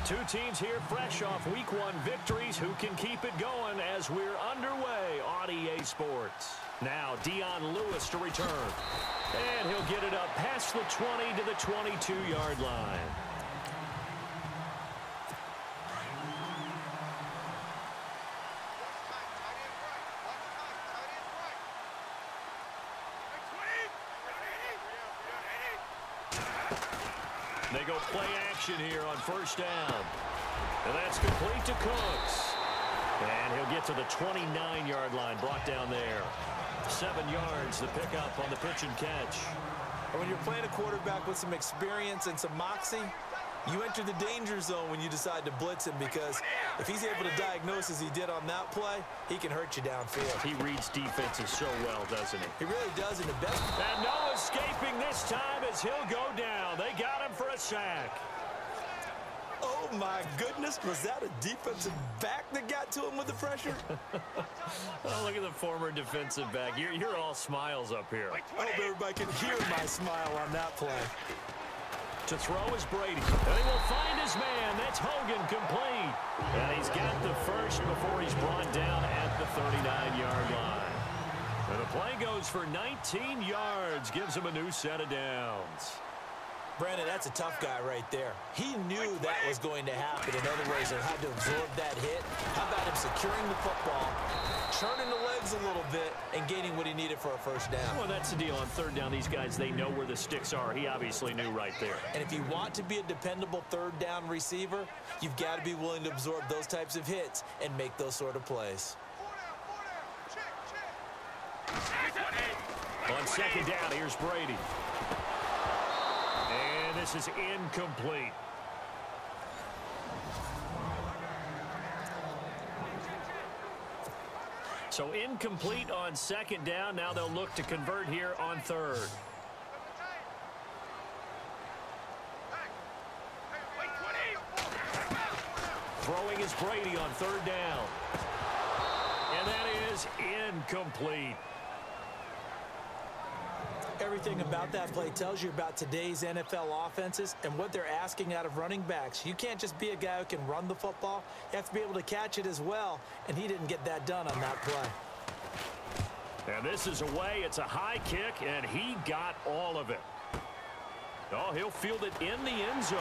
Two teams here fresh off Week 1 victories. Who can keep it going as we're underway on EA Sports? Now Dion Lewis to return. And he'll get it up past the 20 to the 22-yard line. They go play action here on first down. And that's complete to Cooks. And he'll get to the 29-yard line, brought down there. 7 yards, the pickup on the pitch and catch. And when you're playing a quarterback with some experience and some moxie, you enter the danger zone when you decide to blitz him, because if he's able to diagnose as he did on that play, he can hurt you downfield. He reads defenses so well, doesn't he? He really does in the best. And no escaping this time as he'll go down. They got him for a sack. Oh, my goodness. Was that a defensive back that got to him with the pressure? Oh, look at the former defensive back. You're all smiles up here. I hope everybody can hear my smile on that play. To throw is Brady. And he will find his man. That's Hogan, complete. And he's got the first before he's brought down at the 39-yard line. And the play goes for 19 yards. Gives him a new set of downs. Brandon, that's a tough guy right there. He knew that was going to happen. In other words, he had to absorb that hit. How about him securing the football, turning the legs a little bit, and gaining what he needed for a first down? Well, that's the deal. On third down, these guys, they know where the sticks are. He obviously knew right there. And if you want to be a dependable third down receiver, you've got to be willing to absorb those types of hits and make those sort of plays. On second down, here's Brady. And this is incomplete. So incomplete on second down. Now they'll look to convert here on third. Throwing is Brady on third down. And that is incomplete. Everything about that play tells you about today's NFL offenses and what they're asking out of running backs. You can't just be a guy who can run the football. You have to be able to catch it as well, and he didn't get that done on that play. And this is away. It's a high kick, and he got all of it. Oh, he'll field it in the end zone.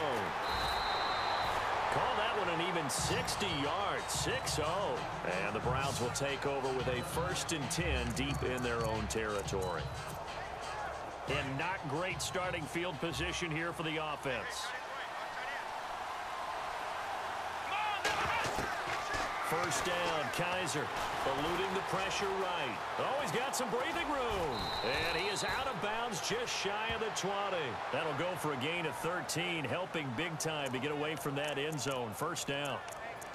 Call that one an even 60 yards, 6-0. And the Browns will take over with a 1st and 10 deep in their own territory. And not great starting field position here for the offense. First down, Kaiser eluding the pressure right. Oh, he's got some breathing room. And he is out of bounds just shy of the 20. That'll go for a gain of 13, helping big time to get away from that end zone. First down.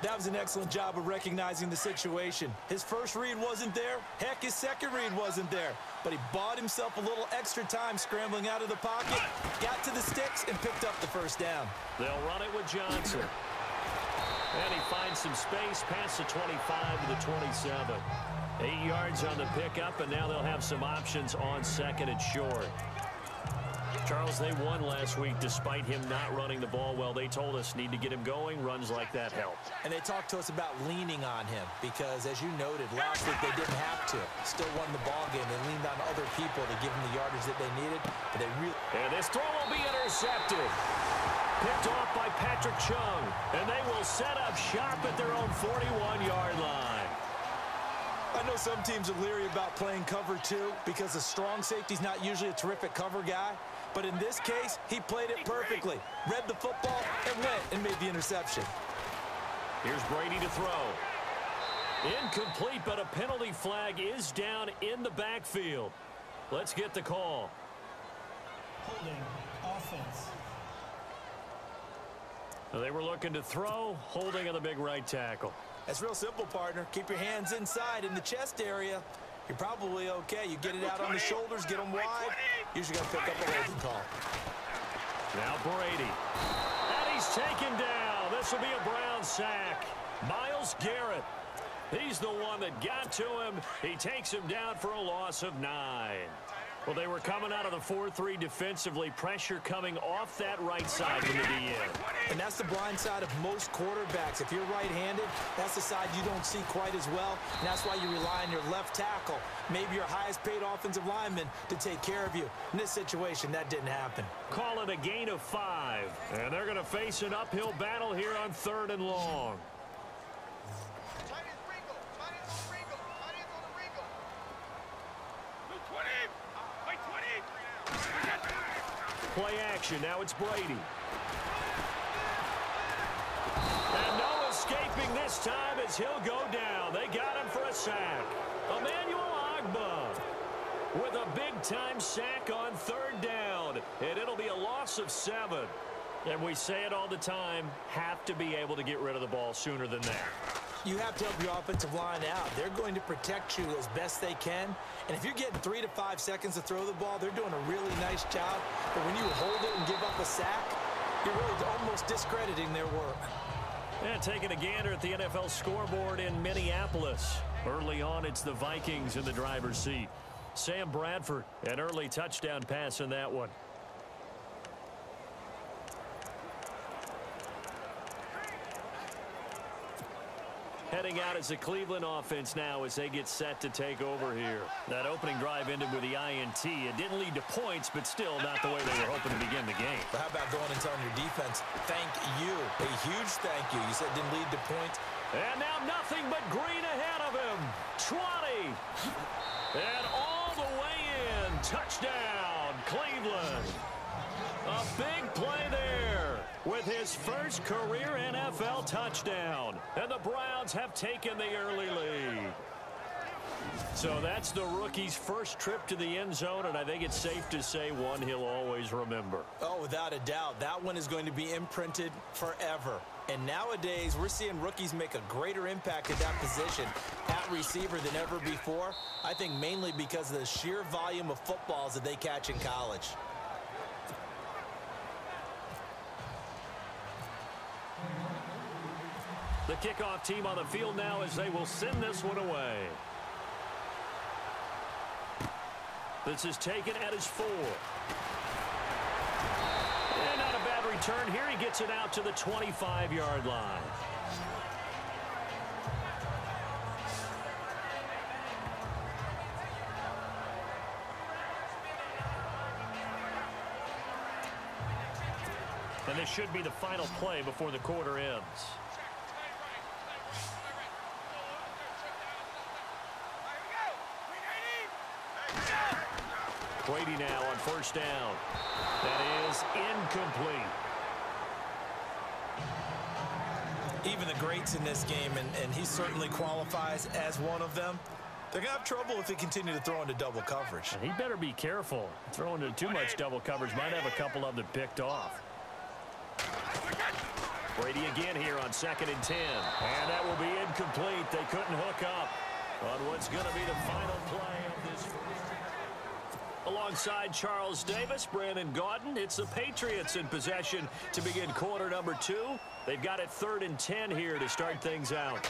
That was an excellent job of recognizing the situation. His first read wasn't there. Heck, his second read wasn't there. But he bought himself a little extra time scrambling out of the pocket, got to the sticks, and picked up the first down. They'll run it with Johnson. And he finds some space past the 25 to the 27. 8 yards on the pickup, and now they'll have some options on second and short. Charles, they won last week despite him not running the ball well. They told us need to get him going. Runs like that help. And they talked to us about leaning on him because, as you noted, last week they didn't have to. Still won the ball game. They leaned on other people to give them the yardage that they needed. But they really... And this throw will be intercepted. Picked off by Patrick Chung. And they will set up shop at their own 41-yard line. I know some teams are leery about playing cover 2 because a strong safety's not usually a terrific cover guy. But in this case, he played it perfectly. Read the football and went and made the interception. Here's Brady to throw. Incomplete, but a penalty flag is down in the backfield. Let's get the call. Holding offense. They were looking to throw, holding on the big right tackle. That's real simple, partner. Keep your hands inside in the chest area. You're probably okay. You get it out on the shoulders, get them wide. Usually going to pick up a holding call. Now Brady. And he's taken down. This will be a Brown sack. Myles Garrett. He's the one that got to him. He takes him down for a loss of 9. Well, they were coming out of the 4-3 defensively. Pressure coming off that right side from the DN. And that's the blind side of most quarterbacks. If you're right-handed, that's the side you don't see quite as well. And that's why you rely on your left tackle, maybe your highest-paid offensive lineman, to take care of you. In this situation, that didn't happen. Call it a gain of 5. And they're going to face an uphill battle here on 3rd and long. Play action. Now it's Brady. And no escaping this time as he'll go down. They got him for a sack. Emmanuel Ogbah with a big-time sack on 3rd down. And it'll be a loss of 7. And we say it all the time, have to be able to get rid of the ball sooner than that. You have to help your offensive line out. They're going to protect you as best they can. And if you're getting 3 to 5 seconds to throw the ball, they're doing a really nice job. But when you hold it and give up a sack, you're really almost discrediting their work. And taking a gander at the NFL scoreboard in Minneapolis. Early on, it's the Vikings in the driver's seat. Sam Bradford, an early touchdown pass in that one. Heading out as the Cleveland offense now as they get set to take over here. That opening drive ended with the INT. It didn't lead to points, but still not the way they were hoping to begin the game. But how about going and telling your defense, thank you, a huge thank you. You said it didn't lead to points. And now nothing but green ahead of him. 20. And all the way in. Touchdown, Cleveland. A big play there with his first career NFL touchdown. And the Browns have taken the early lead. So that's the rookie's first trip to the end zone, and I think it's safe to say one he'll always remember. Oh, without a doubt. That one is going to be imprinted forever. And nowadays, we're seeing rookies make a greater impact at that position at receiver than ever before. I think mainly because of the sheer volume of footballs that they catch in college. The kickoff team on the field now as they will send this one away. This is taken at his 4. And not a bad return here. He gets it out to the 25-yard line. And this should be the final play before the quarter ends. Brady now on 1st down. That is incomplete. Even the greats in this game, and he certainly qualifies as one of them, they're going to have trouble if they continue to throw into double coverage. He better be careful. Throwing into too much double coverage might have a couple of them picked off. Brady again here on 2nd and 10. And that will be incomplete. They couldn't hook up on what's going to be the final play of this first. Alongside Charles Davis, Brandon Gaudin, it's the Patriots in possession to begin quarter number 2. They've got it 3rd and 10 here to start things out.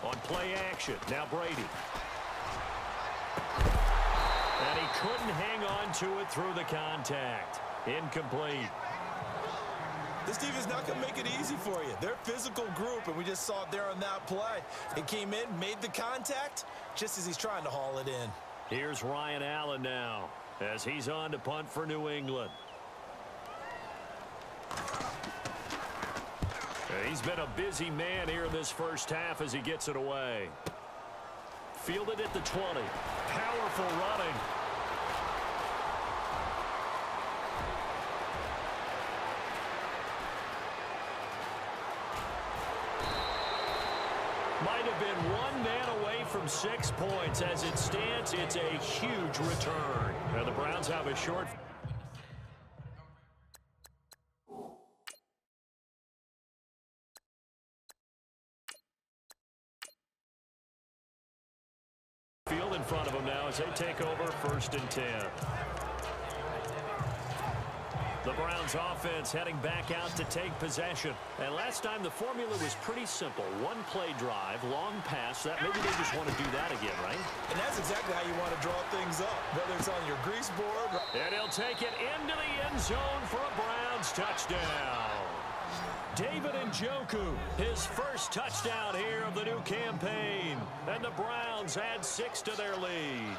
On play action, now Brady. And he couldn't hang on to it through the contact. Incomplete. This team is not going to make it easy for you. They're a physical group, and we just saw it there on that play. It came in, made the contact, just as he's trying to haul it in. Here's Ryan Allen now as he's on to punt for New England. He's been a busy man here in this first half as he gets it away. Fielded at the 20. Powerful running. Might have been one man away from 6 points. As it stands, it's a huge return. Now the Browns have a short field in front of them now as they take over 1st and 10. The Browns offense heading back out to take possession. And last time the formula was pretty simple. One play drive, long pass. That maybe they just want to do that again, right? And that's exactly how you want to draw things up, whether it's on your grease board. And he'll take it into the end zone for a Browns touchdown. David Njoku, his first touchdown here of the new campaign. And the Browns add 6 to their lead.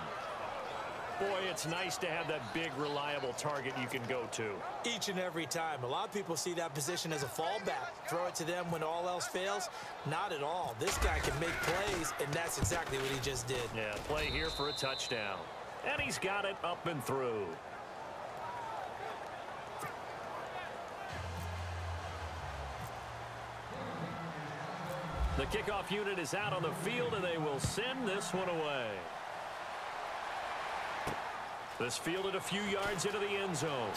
Boy, it's nice to have that big, reliable target you can go to. Each and every time. A lot of people see that position as a fallback. Throw it to them when all else fails. Not at all. This guy can make plays, and that's exactly what he just did. Yeah, play here for a touchdown. And he's got it up and through. The kickoff unit is out on the field, and they will send this one away. This fielded a few yards into the end zone.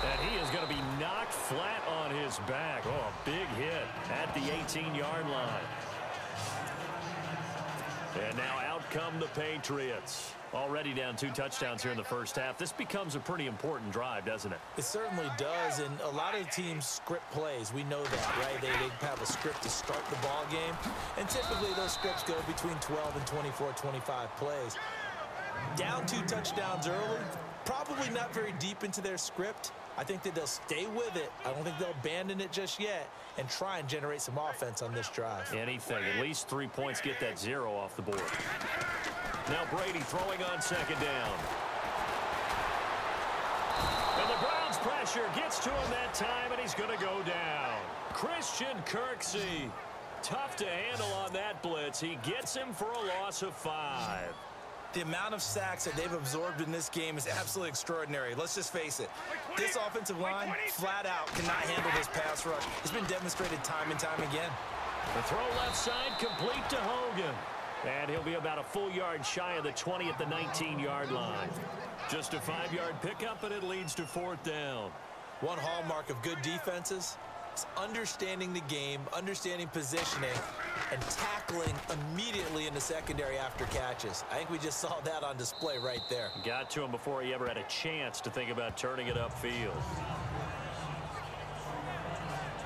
And he is going to be knocked flat on his back. Oh, a big hit at the 18-yard line. And now out come the Patriots. Already down 2 touchdowns here in the first half. This becomes a pretty important drive, doesn't it? It certainly does, and a lot of teams script plays. We know that, right? They have a script to start the ball game, and typically those scripts go between 12 and 24, 25 plays. Down 2 touchdowns early, probably not very deep into their script. I think that they'll stay with it. I don't think they'll abandon it just yet and try and generate some offense on this drive. Anything. At least 3 points, get that 0 off the board. Now Brady throwing on second down. And the Browns pressure gets to him that time, and he's going to go down. Christian Kirksey. Tough to handle on that blitz. He gets him for a loss of 5. The amount of sacks that they've absorbed in this game is absolutely extraordinary. Let's just face it. This offensive line, flat out, cannot handle this pass rush. It's been demonstrated time and time again. The throw left side complete to Hogan. And he'll be about a full yard shy of the 20 at the 19-yard line. Just a 5-yard pickup, and it leads to 4th down. One hallmark of good defenses is understanding the game, understanding positioning, and tackling immediately in the secondary after catches. I think we just saw that on display right there. Got to him before he ever had a chance to think about turning it upfield.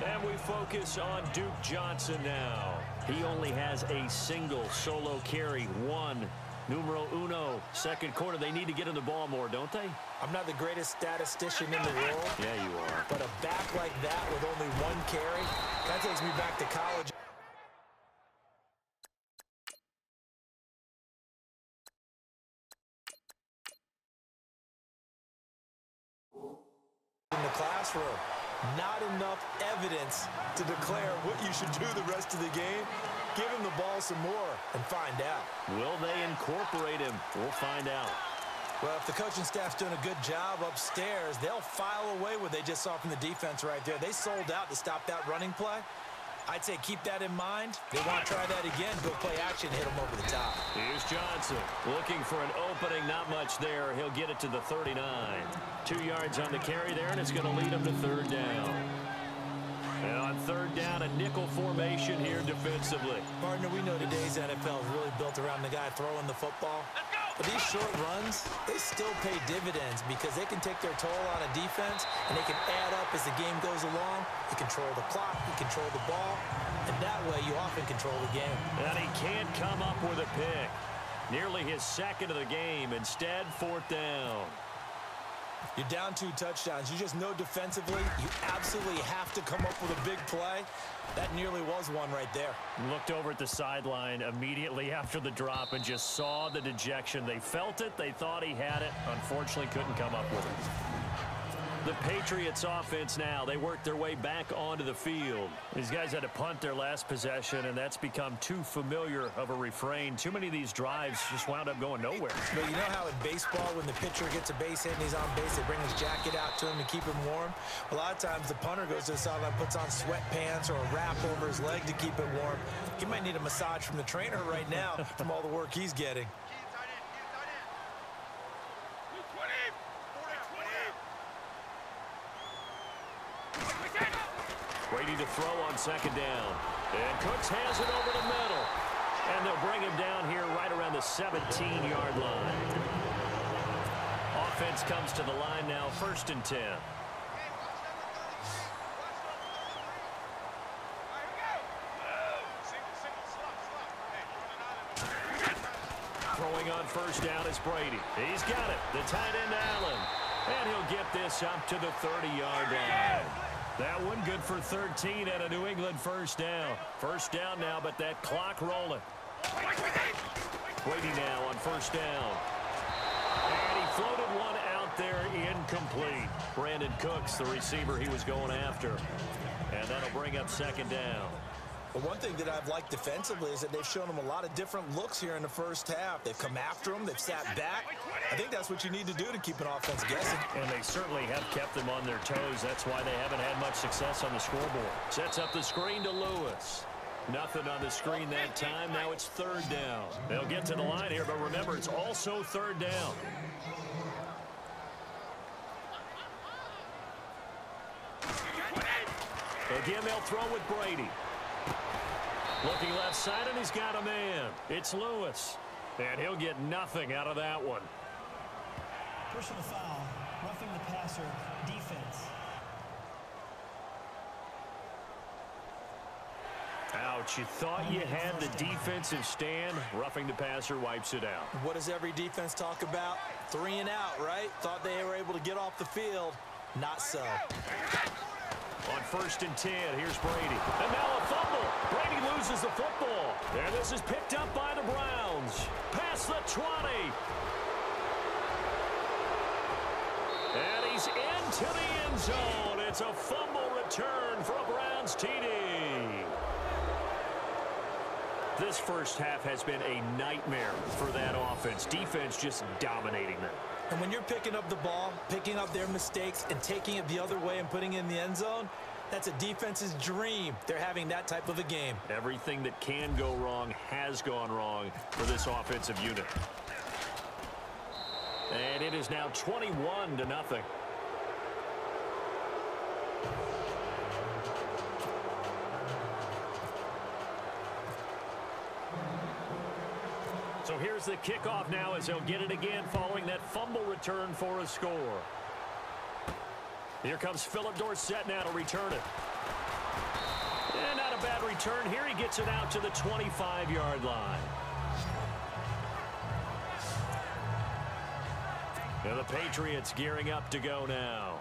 And we focus on Duke Johnson now. He only has a single solo carry, 1. Numero uno, second quarter. They need to get him the ball more, don't they? I'm not the greatest statistician in the world. Yeah, you are. But a back like that with only 1 carry, that takes me back to college. In the classroom, not enough evidence to declare what you should do the rest of the game. Give him the ball some more and find out. Will they incorporate him? We'll find out. Well, if the coaching staff's doing a good job upstairs, they'll file away what they just saw from the defense right there. They sold out to stop that running play. I'd say keep that in mind. They want to try that again, go play action, hit them over the top. Here's Johnson looking for an opening. Not much there. He'll get it to the 39. 2 yards on the carry there, and it's going to lead him to 3rd down. And on 3rd down, a nickel formation here defensively. Partner, we know today's NFL is really built around the guy throwing the football. But these short runs, they still pay dividends because they can take their toll on a defense, and they can add up as the game goes along. You control the clock, you control the ball, and that way you often control the game. And he can't come up with a pick. Nearly his 2nd of the game. Instead, 4th down. You're down 2 touchdowns. You just know defensively you absolutely have to come up with a big play. That nearly was one right there. Looked over at the sideline immediately after the drop and just saw the dejection. They felt it. They thought he had it. Unfortunately, couldn't come up with it. The Patriots offense now, they work their way back onto the field. These guys had to punt their last possession, and that's become too familiar of a refrain. Too many of these drives just wound up going nowhere. But you know how in baseball, when the pitcher gets a base hit and he's on base, they bring his jacket out to him to keep him warm? A lot of times the punter goes to the sideline, puts on sweatpants or a wrap over his leg to keep it warm. He might need a massage from the trainer right now from all the work he's getting. Brady to throw on 2nd down. And Cooks has it over the middle. And they'll bring him down here right around the 17-yard line. Offense comes to the line now, 1st and 10. Throwing on first down is Brady. He's got it. The tight end, Allen. And he'll get this up to the 30-yard line. That one good for 13 and a New England first down. First down now, but that clock rolling. Brady now on first down. And he floated one out there incomplete. Brandon Cooks, the receiver he was going after. And that'll bring up second down. But one thing that I've liked defensively is that they've shown them a lot of different looks here in the first half. They've come after them. They've sat back. I think that's what you need to do to keep an offense guessing. And they certainly have kept them on their toes. That's why they haven't had much success on the scoreboard. Sets up the screen to Lewis. Nothing on the screen that time. Now it's third down. They'll get to the line here, but remember, it's also third down. Again, they'll throw with Brady. Looking left side, and he's got a man. It's Lewis. And he'll get nothing out of that one. Personal foul, roughing the passer, defense. Ouch, you thought you had the defensive stand. Roughing the passer wipes it out. What does every defense talk about? 3 and out, right? Thought they were able to get off the field. Not so. On first and 10, here's Brady. And now a fumble. Brady loses the football. And this is picked up by the Browns. Past the 20. And he's into the end zone. It's a fumble return for a Browns TD. This first half has been a nightmare for that offense. Defense just dominating them. And when you're picking up the ball, picking up their mistakes, and taking it the other way and putting it in the end zone, that's a defense's dream. They're having that type of a game. Everything that can go wrong has gone wrong for this offensive unit. And it is now 21-0. So here's the kickoff now as they'll get it again following that fumble return for a score. Here comes Philip Dorsett now to return it. And not a bad return. Here he gets it out to the 25-yard line. And the Patriots gearing up to go now.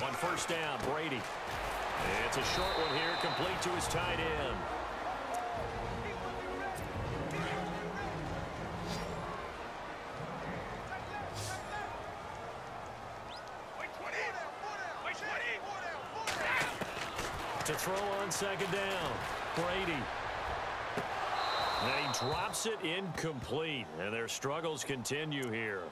On first down, Brady. It's a short one here, complete to his tight end. To throw on second down, Brady. And he drops it incomplete, and their struggles continue here.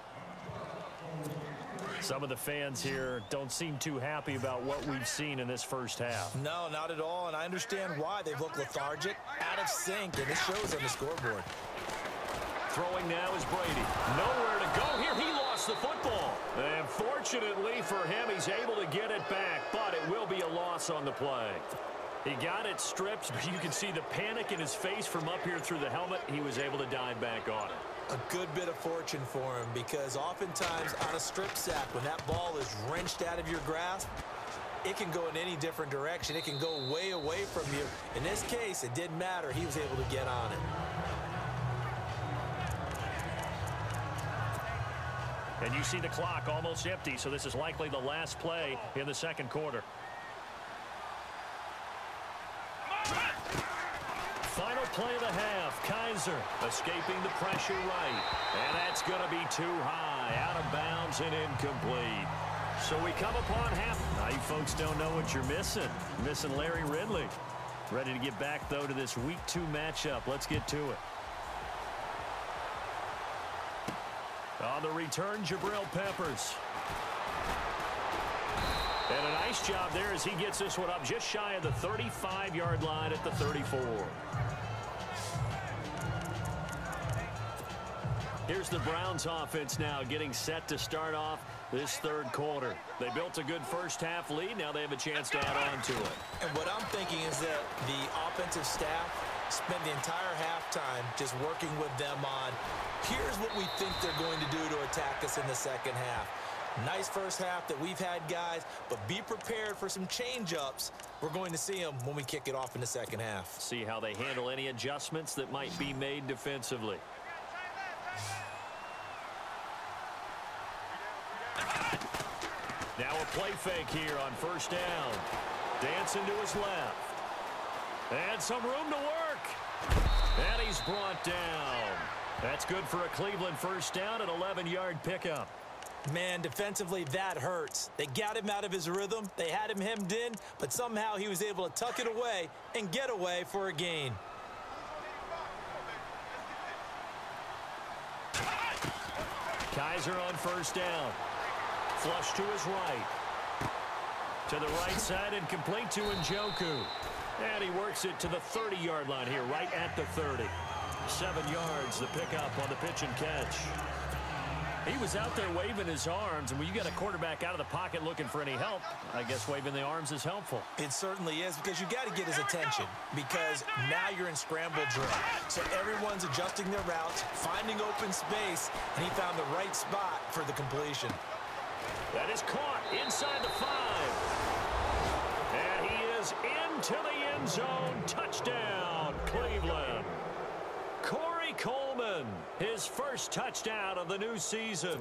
Some of the fans here don't seem too happy about what we've seen in this first half. No, not at all, and I understand why. They've looked lethargic, out of sync, and it shows on the scoreboard. Throwing now is Brady. Nowhere to go here. He lost the football. And fortunately for him, he's able to get it back, but it will be a loss on the play. He got it stripped, but you can see the panic in his face from up here through the helmet. He was able to dive back on it. A good bit of fortune for him, because oftentimes on a strip sack, when that ball is wrenched out of your grasp, it can go in any different direction. It can go way away from you. In this case, it didn't matter. He was able to get on it. And you see the clock almost empty, so this is likely the last play in the second quarter. Final play of the half. Kaiser escaping the pressure right. And that's going to be too high. Out of bounds and incomplete. So we come upon half. Now you folks don't know what you're missing. Missing Larry Ridley. Ready to get back, though, to this Week 2 matchup. Let's get to it. On the return, Jabril Peppers. And a nice job there as he gets this one up just shy of the 35-yard line at the 34. Here's the Browns offense now getting set to start off this third quarter. They built a good first half lead. Now they have a chance to add on to it. And what I'm thinking is that the offensive staff spent the entire halftime just working with them on, here's what we think they're going to do to attack us in the second half. Nice first half that we've had, guys, but be prepared for some change-ups. We're going to see them when we kick it off in the second half. See how they handle any adjustments that might be made defensively. Now a play fake here on first down. Dancing to his left. And some room to work. And he's brought down. That's good for a Cleveland first down, an 11-yard pickup. Man, defensively, that hurts. They got him out of his rhythm. They had him hemmed in, but somehow he was able to tuck it away and get away for a gain. Kizer on first down. Flush to his right. To the right side and complete to Njoku. And he works it to the 30-yard line here, right at the 30. 7 yards, the pickup on the pitch and catch. He was out there waving his arms, and when you got a quarterback out of the pocket looking for any help, I guess waving the arms is helpful. It certainly is, because you got to get his attention, because now you're in scramble drill. So everyone's adjusting their routes, finding open space, and he found the right spot for the completion. That is caught inside the 5. And he is into the end zone. Touchdown, Cleveland. Corey Coleman, his first touchdown of the new season.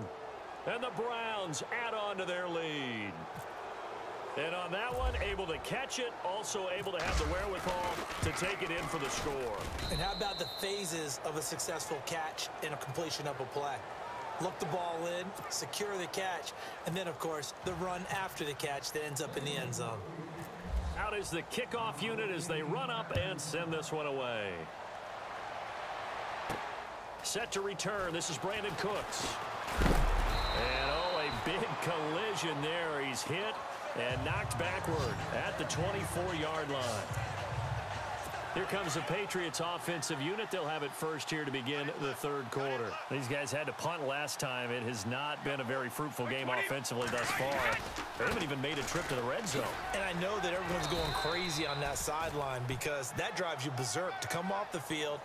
And the Browns add on to their lead. And on that one, able to catch it, also able to have the wherewithal to take it in for the score. And how about the phases of a successful catch and a completion of a play? Look the ball in, secure the catch, and then, of course, the run after the catch that ends up in the end zone. Out is the kickoff unit as they run up and send this one away. Set to return. This is Brandon Cooks. And, oh, a big collision there. He's hit and knocked backward at the 24-yard line. Here comes the Patriots offensive unit. They'll have it first here to begin the third quarter. These guys had to punt last time. It has not been a very fruitful game offensively thus far. They haven't even made a trip to the red zone. And I know that everyone's going crazy on that sideline because that drives you berserk to come off the field,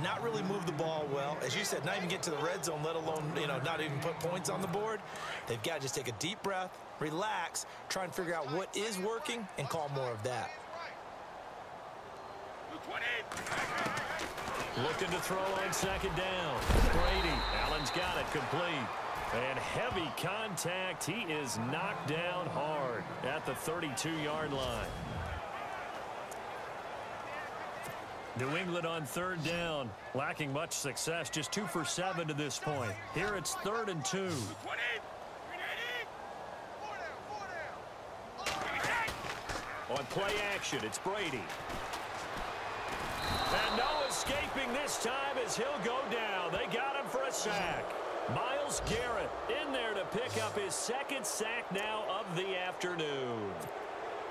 not really move the ball well. As you said, not even get to the red zone, let alone, not even put points on the board. They've got to just take a deep breath, relax, try and figure out what is working, and call more of that. Looking to throw on second down. Brady. Allen's got it complete. And heavy contact. He is knocked down hard at the 32-yard line. New England on third down. Lacking much success. Just 2 for 7 to this point. Here it's 3rd and 2. On play action, it's Brady. And no escaping this time as he'll go down. They got him for a sack. Myles Garrett in there to pick up his 2nd sack now of the afternoon.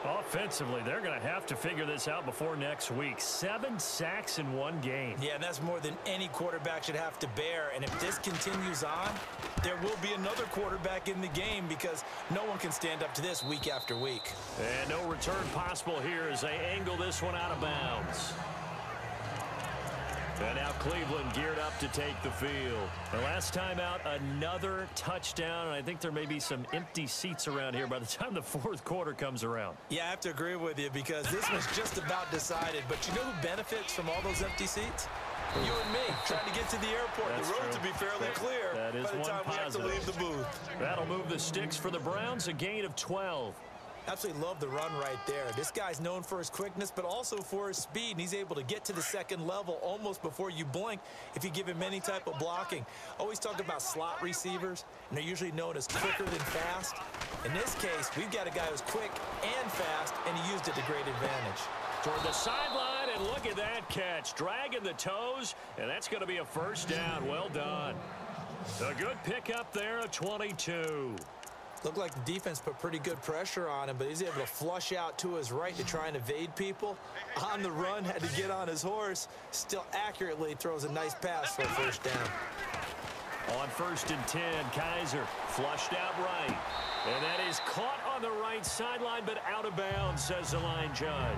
Offensively, they're going to have to figure this out before next week. 7 sacks in one game. Yeah, that's more than any quarterback should have to bear. And if this continues on, there will be another quarterback in the game because no one can stand up to this week after week. And no return possible here as they angle this one out of bounds. And now Cleveland geared up to take the field. The last time out, another touchdown, and I think there may be some empty seats around here by the time the 4th quarter comes around. Yeah, I have to agree with you because this was just about decided. But you know who benefits from all those empty seats? You and me, trying to get to the airport. That's the road true. to be fairly clear that is by the time we have to leave the booth. That'll move the sticks for the Browns, a gain of 12. Absolutely love the run right there. This guy's known for his quickness, but also for his speed, and he's able to get to the second level almost before you blink if you give him any type of blocking. Always talk about slot receivers, and they're usually known as quicker than fast. In this case, we've got a guy who's quick and fast, and he used it to great advantage. Toward the sideline, and look at that catch. Dragging the toes, and that's going to be a first down. Well done. A good pickup there, a 22. Looked like the defense put pretty good pressure on him, but he's able to flush out to his right to try and evade people. On the run, had to get on his horse. Still accurately throws a nice pass for a first down. On 1st and 10, Kizer flushed out right. And that is caught on the right sideline, but out of bounds, says the line judge.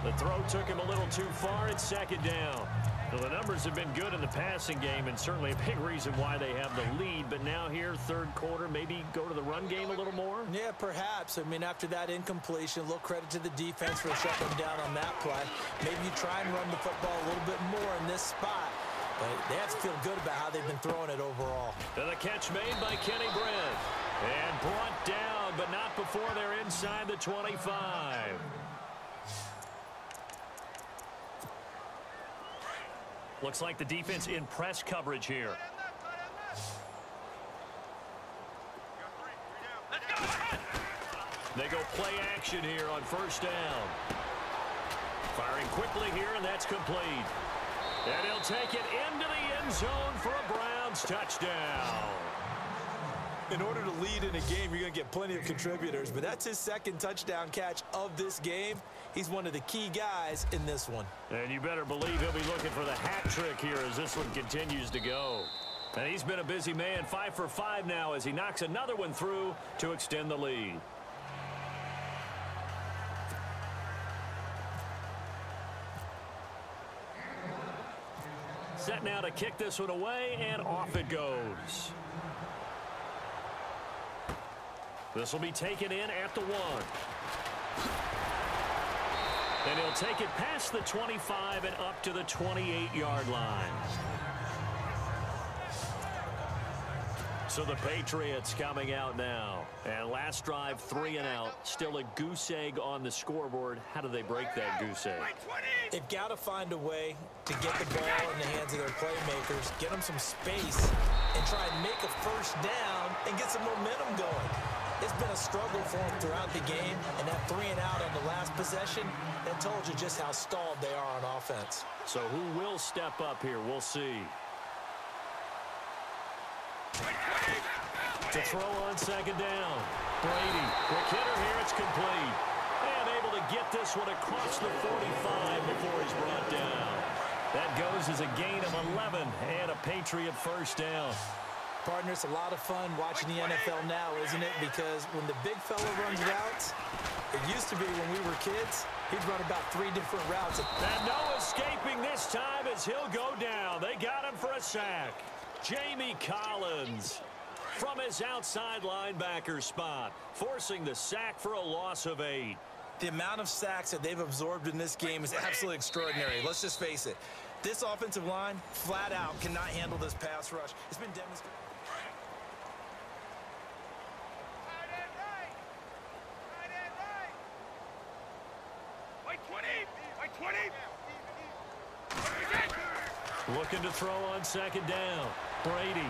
The throw took him a little too far. It's 2nd down. Well, the numbers have been good in the passing game and certainly a big reason why they have the lead. But now here, third quarter, maybe go to the run game a little more? Yeah, perhaps. I mean, after that incompletion, a little credit to the defense for shutting them down on that play. Maybe you try and run the football a little bit more in this spot. But they have to feel good about how they've been throwing it overall. And the catch made by Kenny Britt. And brought down, but not before they're inside the 25. Looks like the defense in press coverage here. They go play action here on first down. Firing quickly here, and that's complete. And he'll take it into the end zone for a Browns touchdown. In order to lead in a game, you're going to get plenty of contributors, but that's his second touchdown catch of this game. He's one of the key guys in this one. And you better believe he'll be looking for the hat trick here as this one continues to go. And he's been a busy man, 5 for 5 now as he knocks another one through to extend the lead. Set now to kick this one away, and off it goes. This will be taken in at the 1. And he'll take it past the 25 and up to the 28-yard line. So the Patriots coming out now. And last drive, 3 and out. Still a goose egg on the scoreboard. How do they break that goose egg? They've got to find a way to get the ball in the hands of their playmakers, get them some space, and try and make a first down and get some momentum going. It's been a struggle for them throughout the game, and that 3 and out on the last possession, that told you just how stalled they are on offense. So who will step up here? We'll see. To throw on second down. Brady, quick hitter here, it's complete. And able to get this one across the 45 before he's brought down. That goes as a gain of 11 and a Patriot first down. Partner, it's a lot of fun watching the NFL now, isn't it? Because when the big fella runs routes, it used to be when we were kids, he'd run about 3 different routes. And no escaping this time as he'll go down. They got him for a sack. Jamie Collins from his outside linebacker spot, forcing the sack for a loss of 8. The amount of sacks that they've absorbed in this game is absolutely extraordinary. Let's just face it. This offensive line, flat out, cannot handle this pass rush. It's been demonstrated. Looking to throw on second down. Brady.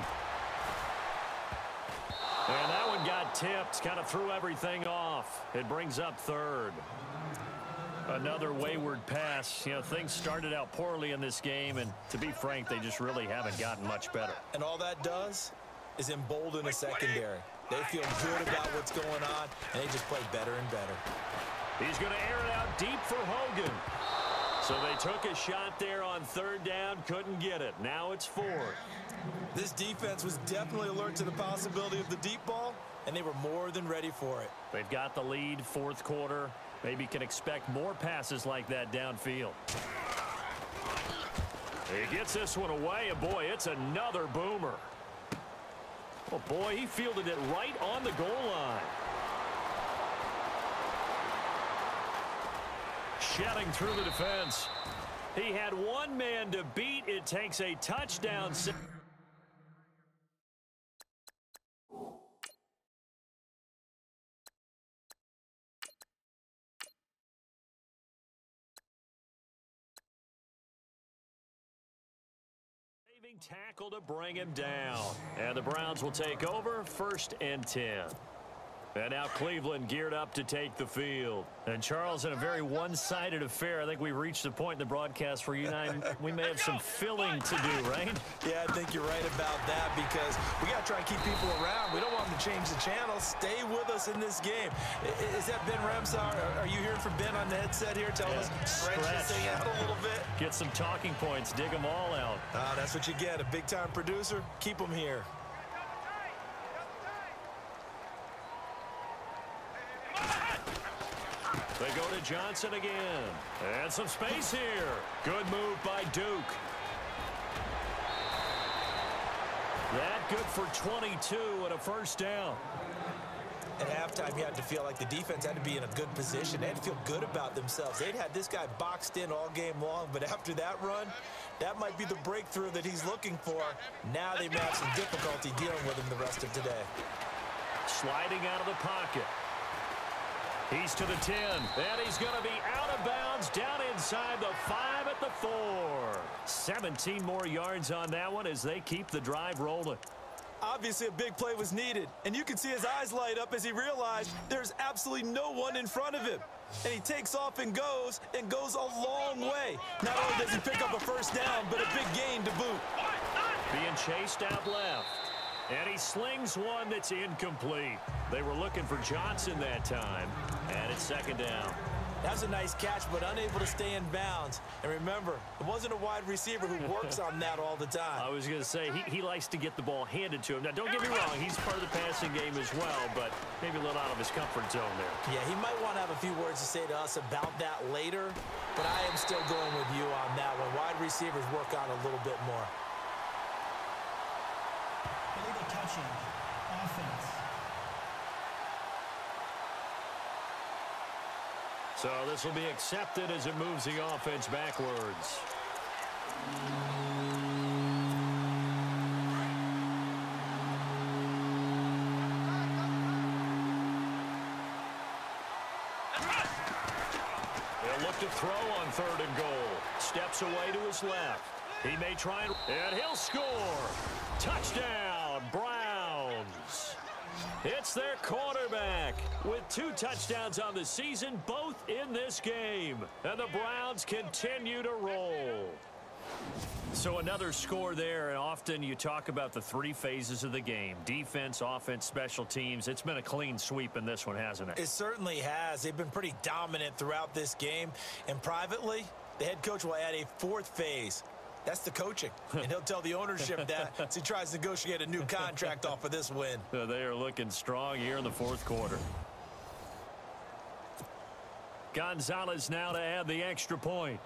And that one got tipped, kind of threw everything off. It brings up third. Another wayward pass. You know, things started out poorly in this game, and to be frank, they just really haven't gotten much better. And all that does is embolden a secondary. They feel good about what's going on, and they just play better and better. He's going to air it out deep for Hogan. So they took a shot there on third down, couldn't get it. Now it's 4. This defense was definitely alert to the possibility of the deep ball, and they were more than ready for it. They've got the lead, fourth quarter. Maybe can expect more passes like that downfield. He gets this one away, and boy, it's another boomer. Oh boy, he fielded it right on the goal line. Shedding through the defense. He had one man to beat. It takes a touchdown. Saving tackle to bring him down. And the Browns will take over, 1st and 10. And now Cleveland geared up to take the field. And Charles, in a very one-sided affair, I think we've reached the point in the broadcast where you and I, we may have some filling to do, right? Yeah, I think you're right about that because we got to try and keep people around. We don't want them to change the channel. Stay with us in this game. Is that Ben Ramsar? Are you hearing from Ben on the headset here? Tell us, stretch this thing out a little bit. Get some talking points. Dig them all out. That's what you get. A big-time producer. Keep them here. They go to Johnson again. And some space here. Good move by Duke. That good for 22 and a first down. At halftime, you had to feel like the defense had to be in a good position. They had to feel good about themselves. They'd had this guy boxed in all game long, but after that run, that might be the breakthrough that he's looking for. Now they may have some difficulty dealing with him the rest of today. Sliding out of the pocket. He's to the 10, and he's going to be out of bounds down inside the 5 at the 4. 17 more yards on that one as they keep the drive rolling. Obviously, a big play was needed, and you can see his eyes light up as he realized there's absolutely no one in front of him. And he takes off and goes a long way. Not only does he pick up a first down, but a big gain to boot. Being chased out left. And he slings one that's incomplete. They were looking for Johnson that time, and it's second down. That was a nice catch, but unable to stay in bounds. And remember, it wasn't a wide receiver who works on that all the time. I was going to say, he likes to get the ball handed to him. Now, don't get me wrong, he's part of the passing game as well, but maybe a little out of his comfort zone there. Yeah, he might want to have a few words to say to us about that later, but I am still going with you on that one. Wide receivers work on a little bit more. Illegal touching. Offense. So this will be accepted as it moves the offense backwards. They'll look to throw on 3rd and goal. Steps away to his left. He may try and he'll score. Touchdown, Browns. It's their quarterback with 2 touchdowns on the season, both in this game. And the Browns continue to roll. So another score there, and often you talk about the 3 phases of the game. Defense, offense, special teams. It's been a clean sweep in this one, hasn't it? It certainly has. They've been pretty dominant throughout this game. And privately, the head coach will add a 4th phase. That's the coaching, and he'll tell the ownership that as he tries to negotiate a new contract off of this win. They are looking strong here in the 4th quarter. Gonzalez now to add the extra point.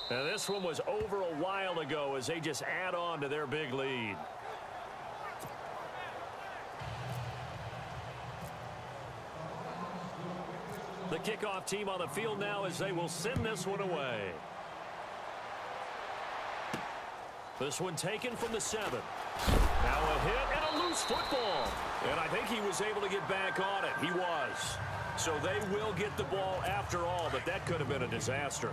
Now this one was over a while ago as they just add on to their big lead. The kickoff team on the field now as they will send this one away. This one taken from the 7. Now a hit and a loose football. And I think he was able to get back on it. He was. So they will get the ball after all, but that could have been a disaster.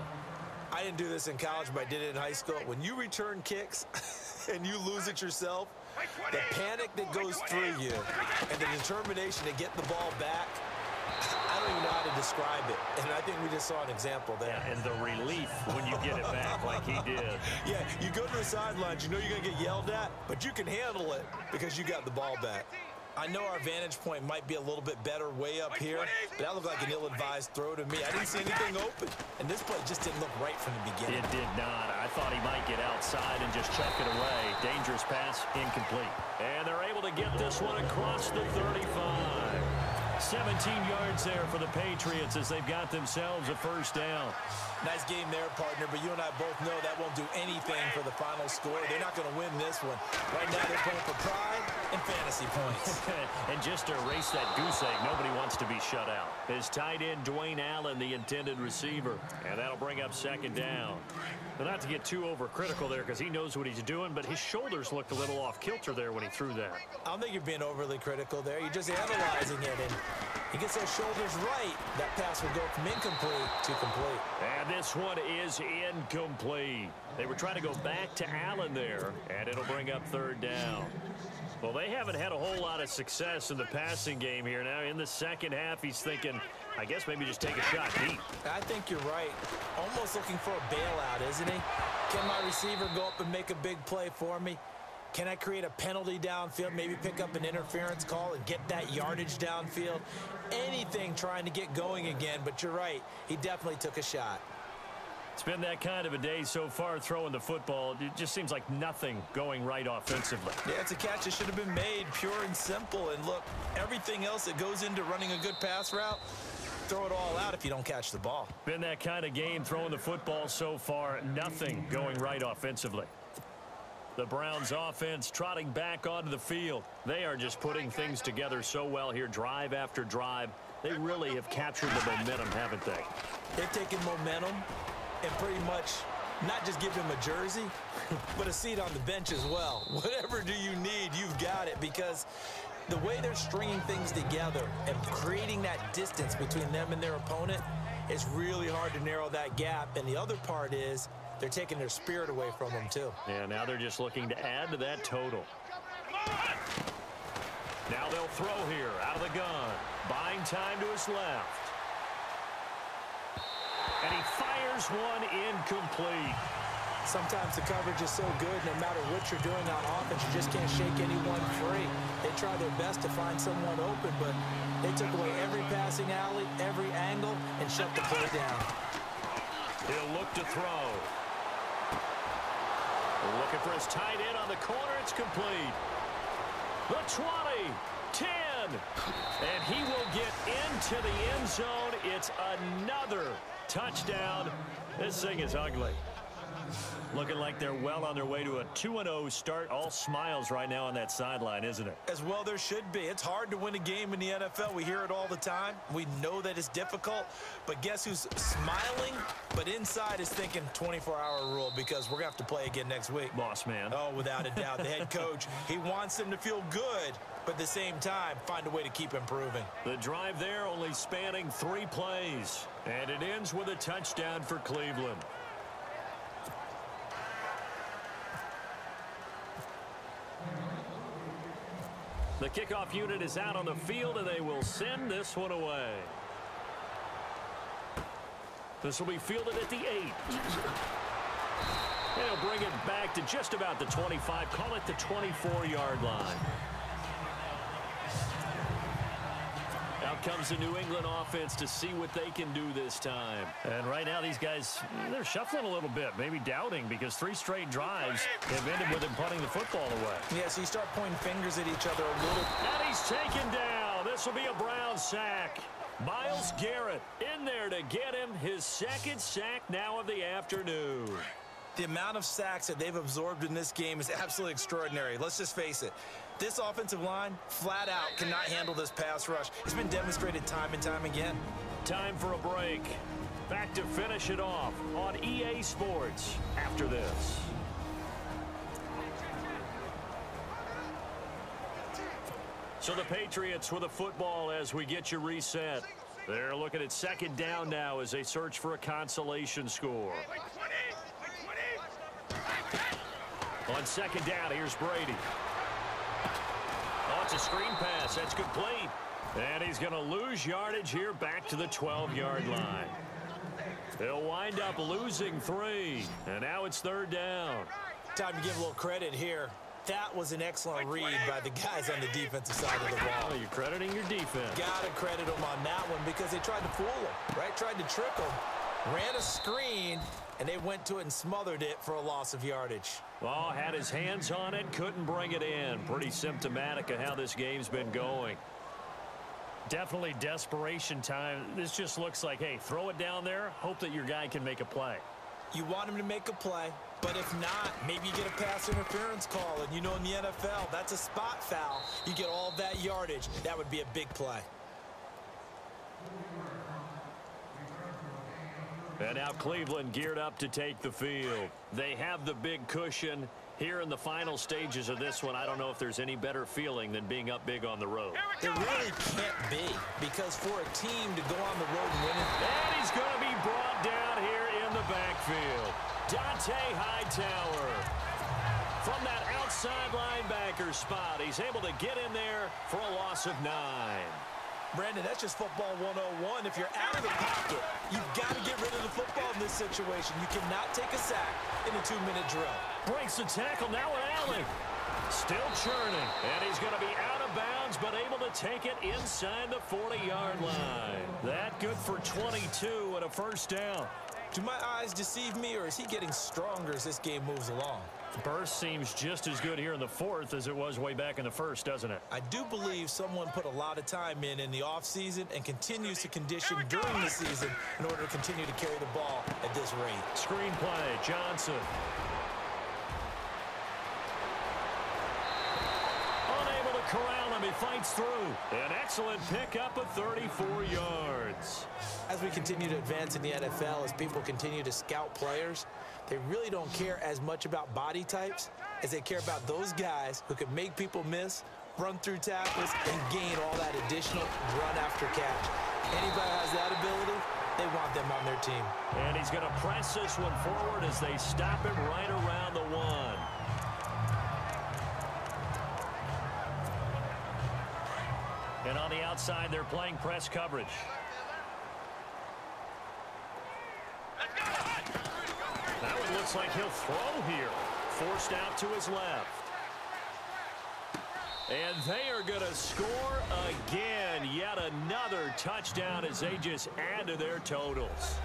I didn't do this in college, but I did it in high school. When you return kicks and you lose it yourself, the panic that goes through you and the determination to get the ball back, I don't even know how to describe it. And I think we just saw an example there. Yeah, and the relief when you get it back like he did. Yeah, you go to the sidelines, you know you're going to get yelled at, but you can handle it because you got the ball back. I know our vantage point might be a little bit better way up here, but that looked like an ill-advised throw to me. I didn't see anything open, and this play just didn't look right from the beginning. It did not. I thought he might get outside and just chuck it away. Dangerous pass, incomplete. And they're able to get this one across the 35. 17 yards there for the Patriots as they've got themselves a first down. Nice game there, partner, but you and I both know that won't do anything for the final score. They're not going to win this one. Right now they're playing for pride and fantasy points. And just to erase that goose egg, nobody wants to be shut out. His tight end, Dwayne Allen, the intended receiver. And that'll bring up second down. But not to get too overcritical there because he knows what he's doing, but his shoulders looked a little off kilter there when he threw that. I don't think you're being overly critical there. You're just analyzing it, and he gets those shoulders right. That pass will go from incomplete to complete. And this one is incomplete. They were trying to go back to Allen there, and it'll bring up third down. Well, they haven't had a whole lot of success in the passing game here. Now, in the second half, he's thinking, I guess maybe just take a shot deep. I think you're right. Almost looking for a bailout, isn't he? Can my receiver go up and make a big play for me? Can I create a penalty downfield, maybe pick up an interference call and get that yardage downfield? Anything trying to get going again, but you're right. He definitely took a shot. It's been that kind of a day so far throwing the football. It just seems like nothing going right offensively. Yeah, it's a catch that should have been made, pure and simple. And look, everything else that goes into running a good pass route, throw it all out if you don't catch the ball. Been that kind of game throwing the football so far. Nothing going right offensively. The Browns offense trotting back onto the field. They are just putting things together so well here, drive after drive. They really have captured the momentum, haven't they? They've taken momentum and pretty much not just give him a jersey, but a seat on the bench as well. Whatever do you need, you've got it, because the way they're stringing things together and creating that distance between them and their opponent is really hard to narrow that gap. And the other part is they're taking their spirit away from them, too. Yeah, now they're just looking to add to that total. Now they'll throw here out of the gun. Buying time to his left. And he fires one incomplete. Sometimes the coverage is so good, no matter what you're doing on offense, you just can't shake anyone free. They try their best to find someone open, but they took away every passing alley, every angle, and shut the play down. He'll look to throw. Looking for his tight end on the corner. It's complete. The 20, 10, and he will get into the end zone. It's another touchdown. This thing is ugly. Looking like they're well on their way to a 2-0 start. All smiles right now on that sideline, isn't it? As well there should be. It's hard to win a game in the NFL. We hear it all the time. We know that it's difficult. But guess who's smiling, but inside is thinking 24-hour rule, because we're going to have to play again next week. Boss man. Oh, without a doubt. The head coach, he wants them to feel good, but at the same time, find a way to keep improving. The drive there only spanning 3 plays. And it ends with a touchdown for Cleveland. The kickoff unit is out on the field, and they will send this one away. This will be fielded at the 8. They'll bring it back to just about the 25. Call it the 24-yard line. Out comes the New England offense to see what they can do this time. And right now, these guys, they're shuffling a little bit, maybe doubting, because 3 straight drives have ended with them punting the football away. Yeah, so you start pointing fingers at each other a little. And he's taken down. This will be a Brown sack. Myles Garrett in there to get him his 2nd sack now of the afternoon. The amount of sacks that they've absorbed in this game is absolutely extraordinary. Let's just face it. This offensive line, flat out, cannot handle this pass rush. It's been demonstrated time and time again. Time for a break. Back to finish it off on EA Sports after this. So the Patriots with a football as we get you reset. They're looking at 2nd down now as they search for a consolation score. On 2nd down, here's Brady. Oh, it's a screen pass. That's complete. And he's going to lose yardage here back to the 12-yard line. They'll wind up losing 3. And now it's 3rd down. Time to give a little credit here. That was an excellent read by the guys on the defensive side of the ball. Oh, you're crediting your defense. Got to credit them on that one, because they tried to fool them, right? Tried to trick them. Ran a screen, and they went to it and smothered it for a loss of yardage. Oh, had his hands on it, couldn't bring it in. Pretty symptomatic of how this game's been going. Definitely desperation time. This just looks like, hey, throw it down there, hope that your guy can make a play. You want him to make a play, but if not, maybe you get a pass interference call. And you know, in the NFL, that's a spot foul. You get all that yardage. That would be a big play. And now Cleveland geared up to take the field. They have the big cushion. Here in the final stages of this one, I don't know if there's any better feeling than being up big on the road. There really can't be, because for a team to go on the road and win it. And he's going to be brought down here in the backfield. Dante Hightower. From that outside linebacker spot, he's able to get in there for a loss of 9. Brandon, that's just football 101. If you're out of the pocket, you've got to get rid of the football in this situation. You cannot take a sack in a 2-minute drill. Breaks the tackle now with Allen. Still churning. And he's going to be out of bounds, but able to take it inside the 40-yard line. That good for 22 and a 1st down. Do my eyes deceive me, or is he getting stronger as this game moves along? Burst seems just as good here in the fourth as it was way back in the first, doesn't it? I do believe someone put a lot of time in the offseason and continues to condition during the season in order to continue to carry the ball at this rate. Screenplay, Johnson. Unable to corral him, he fights through. An excellent pickup of 34 yards. As we continue to advance in the NFL, as people continue to scout players, they really don't care as much about body types as they care about those guys who can make people miss, run through tackles, and gain all that additional run after catch. Anybody who has that ability, they want them on their team. And he's going to press this one forward as they stop him right around the 1. And on the outside, they're playing press coverage. That one looks like he'll throw here. Forced out to his left. And they are going to score again. Yet another touchdown as they just add to their totals.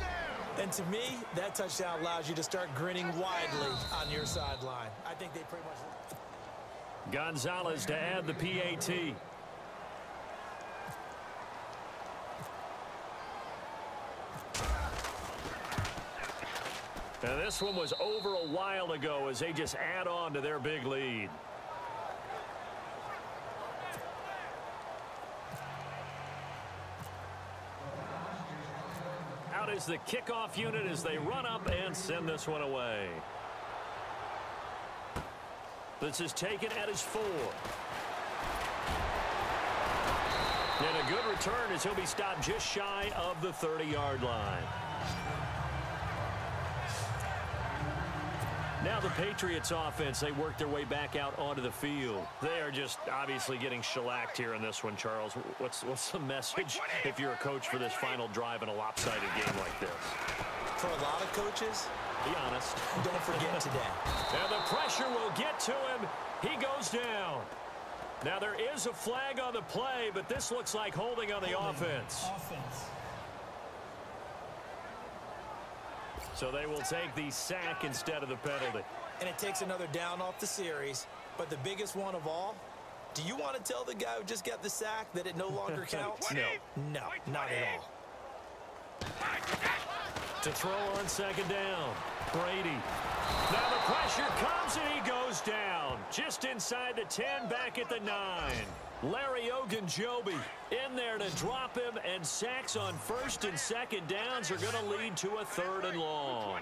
And to me, that touchdown allows you to start grinning widely on your sideline. I think they pretty much... Gonzalez to add the PAT. And this one was over a while ago as they just add on to their big lead. Out is the kickoff unit as they run up and send this one away. This is taken at his 4. And a good return as he'll be stopped just shy of the 30-yard line. Now the Patriots offense, they work their way back out onto the field. They are just obviously getting shellacked here in this one, Charles. What's the message if you're a coach for this final drive in a lopsided game like this? For a lot of coaches, be honest. Don't forget today. And the pressure will get to him. He goes down. Now there is a flag on the play, but this looks like holding on the offense. So they will take the sack instead of the penalty. And it takes another down off the series. But the biggest one of all, do you want to tell the guy who just got the sack that it no longer counts? No. No, not at all. To throw on second down, Brady. Now the pressure comes and he goes down. Just inside the 10, back at the 9. Larry Ogunjobi in there to drop him, and sacks on first and second downs are going to lead to a 3rd and long.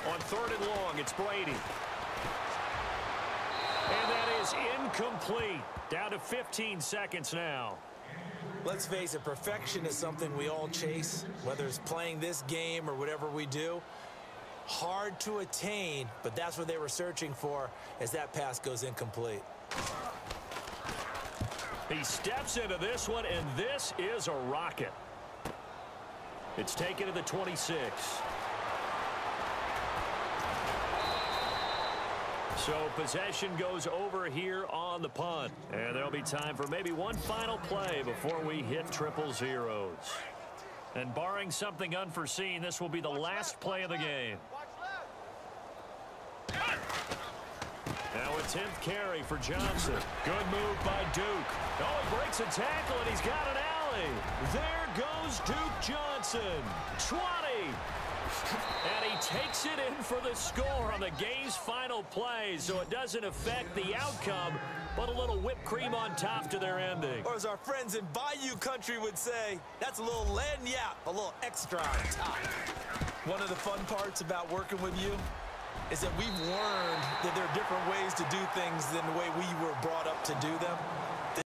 On 3rd and long, it's Brady. And that is incomplete. Down to 15 seconds now. Let's face it, perfection is something we all chase, whether it's playing this game or whatever we do. Hard to attain, but that's what they were searching for as that pass goes incomplete. He steps into this one, and this is a rocket. It's taken to the 26. So possession goes over here on the punt. And there'll be time for maybe one final play before we hit triple zeros. And barring something unforeseen, this will be the last play of the game. Now a 10th carry for Johnson. Good move by Duke. Oh, he breaks a tackle, and he's got an alley. There goes Duke Johnson. 20. And he takes it in for the score on the game's final play, so it doesn't affect the outcome, but a little whipped cream on top to their ending. Or as our friends in Bayou Country would say, that's a little lagniappe, a little extra on top. One of the fun parts about working with you is that we've learned that there are different ways to do things than the way we were brought up to do them.